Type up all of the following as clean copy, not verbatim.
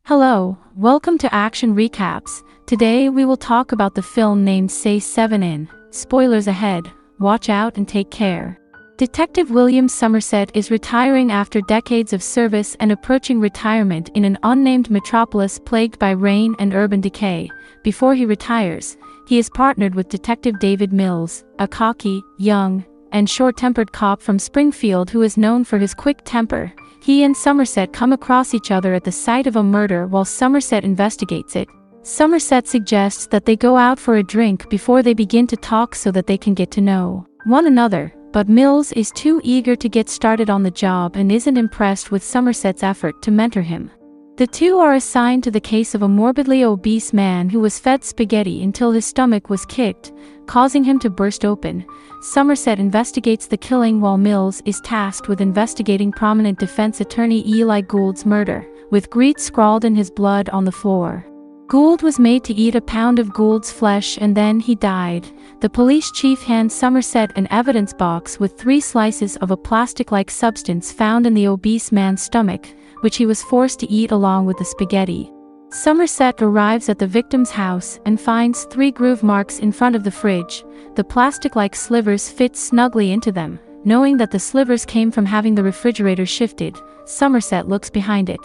Hello, welcome to Action Recaps. Today we will talk about the film named Se7en. Spoilers ahead, watch out and take care. Detective William Somerset is retiring after decades of service and approaching retirement in an unnamed metropolis plagued by rain and urban decay. Before he retires, he is partnered with Detective David Mills, a cocky, young, and short-tempered cop from Springfield who is known for his quick temper. He and Somerset come across each other at the site of a murder while Somerset investigates it. Somerset suggests that they go out for a drink before they begin to talk so that they can get to know one another, but Mills is too eager to get started on the job and isn't impressed with Somerset's effort to mentor him. The two are assigned to the case of a morbidly obese man who was fed spaghetti until his stomach was kicked, causing him to burst open. Somerset investigates the killing while Mills is tasked with investigating prominent defense attorney Eli Gould's murder, with greed scrawled in his blood on the floor. Gould was made to eat a pound of Gould's flesh and then he died. The police chief hands Somerset an evidence box with 3 slices of a plastic-like substance found in the obese man's stomach, which he was forced to eat along with the spaghetti. Somerset arrives at the victim's house and finds 3 groove marks in front of the fridge. The plastic-like slivers fit snugly into them. Knowing that the slivers came from having the refrigerator shifted, Somerset looks behind it.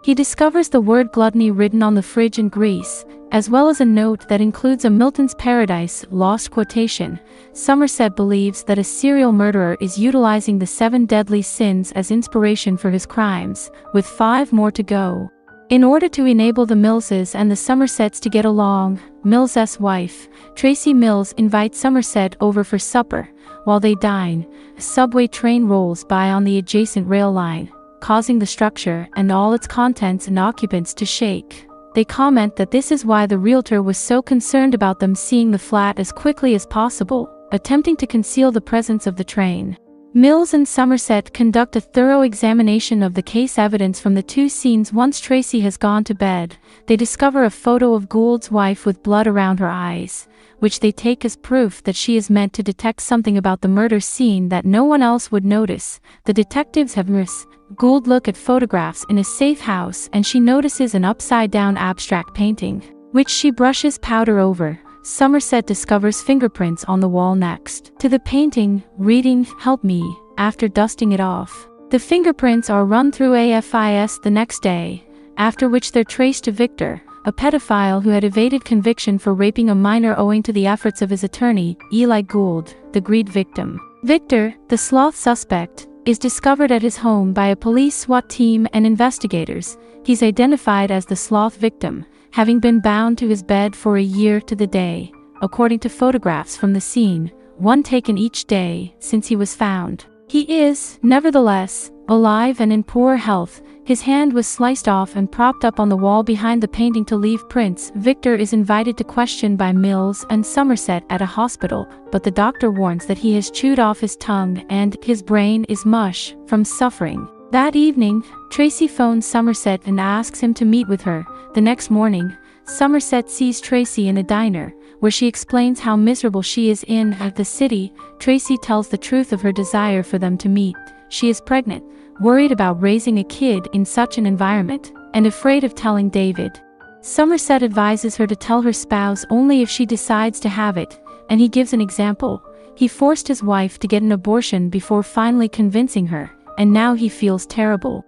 He discovers the word gluttony written on the fridge in grease, as well as a note that includes a Milton's Paradise Lost quotation. Somerset believes that a serial murderer is utilizing the 7 deadly sins as inspiration for his crimes, with 5 more to go. In order to enable the Millses and the Somersets to get along, Mills's wife, Tracy Mills, invites Somerset over for supper. While they dine, a subway train rolls by on the adjacent rail line, causing the structure and all its contents and occupants to shake. They comment that this is why the realtor was so concerned about them seeing the flat as quickly as possible, attempting to conceal the presence of the train. Mills and Somerset conduct a thorough examination of the case evidence from the 2 scenes. Once Tracy has gone to bed, they discover a photo of Gould's wife with blood around her eyes, which they take as proof that she is meant to detect something about the murder scene that no one else would notice. The detectives have Miss Gould look at photographs in a safe house and she notices an upside-down abstract painting, which she brushes powder over. Somerset discovers fingerprints on the wall next to the painting, reading, "Help me," after dusting it off. The fingerprints are run through AFIS the next day, after which they're traced to Victor, a pedophile who had evaded conviction for raping a minor owing to the efforts of his attorney, Eli Gould, the greed victim. Victor, the sloth suspect, is discovered at his home by a police SWAT team and investigators. He's identified as the sloth victim, having been bound to his bed for a year to the day, according to photographs from the scene, one taken each day since he was found. He is, nevertheless, alive and in poor health. His hand was sliced off and propped up on the wall behind the painting to leave prints. Victor is invited to question by Mills and Somerset at a hospital, but the doctor warns that he has chewed off his tongue and his brain is mush from suffering. That evening, Tracy phones Somerset and asks him to meet with her. The next morning, Somerset sees Tracy in a diner, where she explains how miserable she is in the city. Tracy tells the truth of her desire for them to meet. She is pregnant, worried about raising a kid in such an environment, and afraid of telling David. Somerset advises her to tell her spouse only if she decides to have it, and he gives an example. He forced his wife to get an abortion before finally convincing her, and now he feels terrible.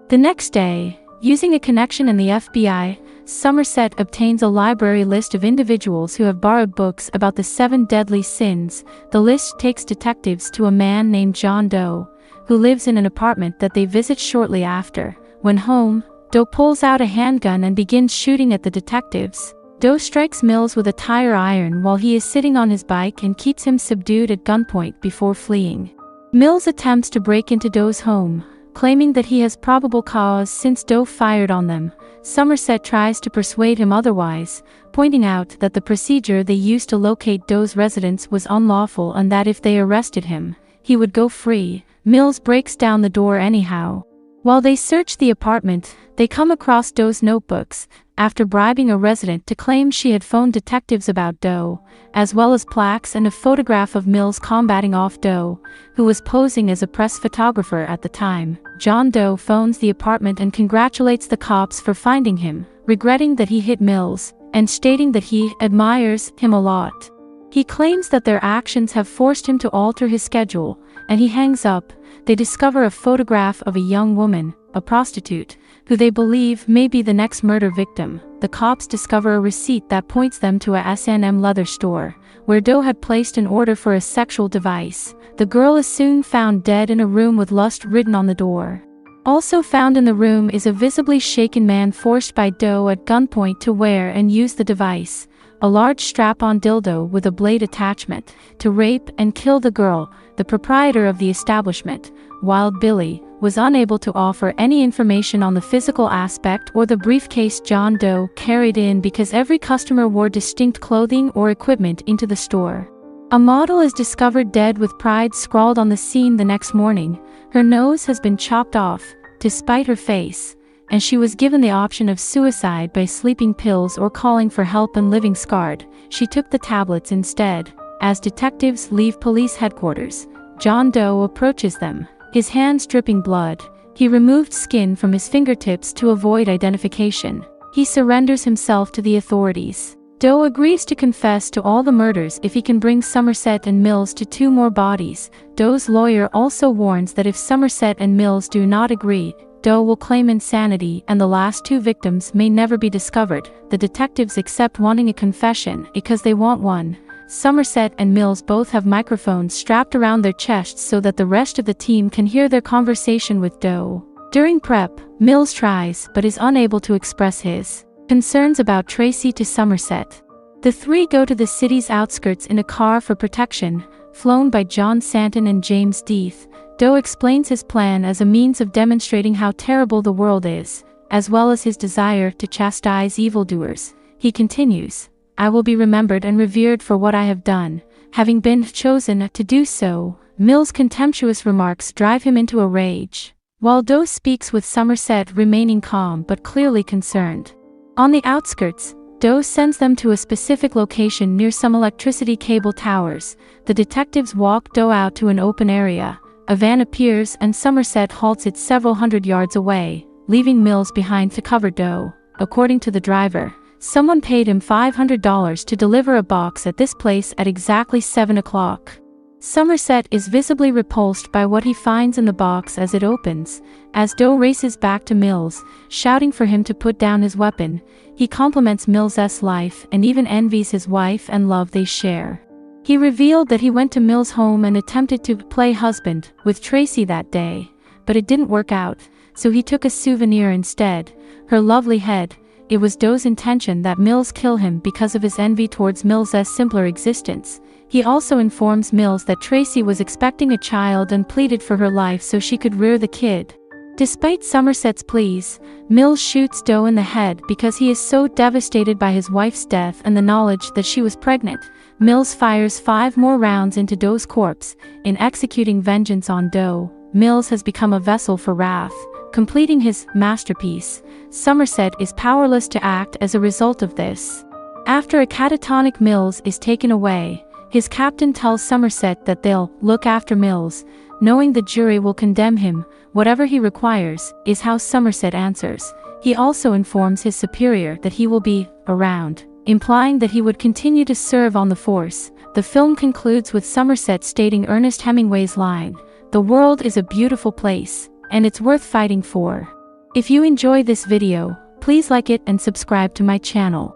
The next day, using a connection in the FBI, Somerset obtains a library list of individuals who have borrowed books about the 7 deadly sins. The list takes detectives to a man named John Doe, who lives in an apartment that they visit shortly after. When home, Doe pulls out a handgun and begins shooting at the detectives. Doe strikes Mills with a tire iron while he is sitting on his bike and keeps him subdued at gunpoint before fleeing. Mills attempts to break into Doe's home, claiming that he has probable cause since Doe fired on them. Somerset tries to persuade him otherwise, pointing out that the procedure they used to locate Doe's residence was unlawful and that if they arrested him, he would go free. Mills breaks down the door anyhow. While they search the apartment, they come across Doe's notebooks, after bribing a resident to claim she had phoned detectives about Doe, as well as plaques and a photograph of Mills combating off Doe, who was posing as a press photographer at the time. John Doe phones the apartment and congratulates the cops for finding him, regretting that he hit Mills, and stating that he admires him a lot. He claims that their actions have forced him to alter his schedule, and he hangs up. They discover a photograph of a young woman, a prostitute, who they believe may be the next murder victim. The cops discover a receipt that points them to a Se7en leather store, where Doe had placed an order for a sexual device. The girl is soon found dead in a room with lust written on the door. Also found in the room is a visibly shaken man forced by Doe at gunpoint to wear and use the device, a large strap-on dildo with a blade attachment, to rape and kill the girl. The proprietor of the establishment, Wild Billy, was unable to offer any information on the physical aspect or the briefcase John Doe carried in because every customer wore distinct clothing or equipment into the store. A model is discovered dead with pride scrawled on the scene the next morning. Her nose has been chopped off, to spite her face, and she was given the option of suicide by sleeping pills or calling for help and living scarred. She took the tablets instead. As detectives leave police headquarters, John Doe approaches them, his hands dripping blood. He removed skin from his fingertips to avoid identification. He surrenders himself to the authorities. Doe agrees to confess to all the murders if he can bring Somerset and Mills to 2 more bodies. Doe's lawyer also warns that if Somerset and Mills do not agree, Doe will claim insanity and the last 2 victims may never be discovered. The detectives accept wanting a confession because they want one. Somerset and Mills both have microphones strapped around their chests so that the rest of the team can hear their conversation with Doe. During prep, Mills tries but is unable to express his concerns about Tracy to Somerset. The 3 go to the city's outskirts in a car for protection, flown by John Se7en and James Doe. Doe explains his plan as a means of demonstrating how terrible the world is, as well as his desire to chastise evildoers. He continues, "I will be remembered and revered for what I have done, having been chosen to do so." Mills' contemptuous remarks drive him into a rage, while Doe speaks with Somerset remaining calm but clearly concerned. On the outskirts, Doe sends them to a specific location near some electricity cable towers. The detectives walk Doe out to an open area. A van appears and Somerset halts it several hundred yards away, leaving Mills behind to cover Doe. According to the driver, someone paid him $500 to deliver a box at this place at exactly 7 o'clock. Somerset is visibly repulsed by what he finds in the box as it opens. As Doe races back to Mills, shouting for him to put down his weapon, he compliments Mills's life and even envies his wife and love they share. He revealed that he went to Mills' home and attempted to play husband with Tracy that day, but it didn't work out, so he took a souvenir instead, her lovely head. It was Doe's intention that Mills kill him because of his envy towards Mills's simpler existence. He also informs Mills that Tracy was expecting a child and pleaded for her life so she could rear the kid. Despite Somerset's pleas, Mills shoots Doe in the head because he is so devastated by his wife's death and the knowledge that she was pregnant. Mills fires 5 more rounds into Doe's corpse. In executing vengeance on Doe, Mills has become a vessel for wrath, completing his masterpiece. Somerset is powerless to act as a result of this. After a catatonic Mills is taken away, his captain tells Somerset that they'll look after Mills, knowing the jury will condemn him. Whatever he requires, is how Somerset answers. He also informs his superior that he will be around, implying that he would continue to serve on the force. The film concludes with Somerset stating Ernest Hemingway's line, "The world is a beautiful place, and it's worth fighting for." If you enjoy this video, please like it and subscribe to my channel.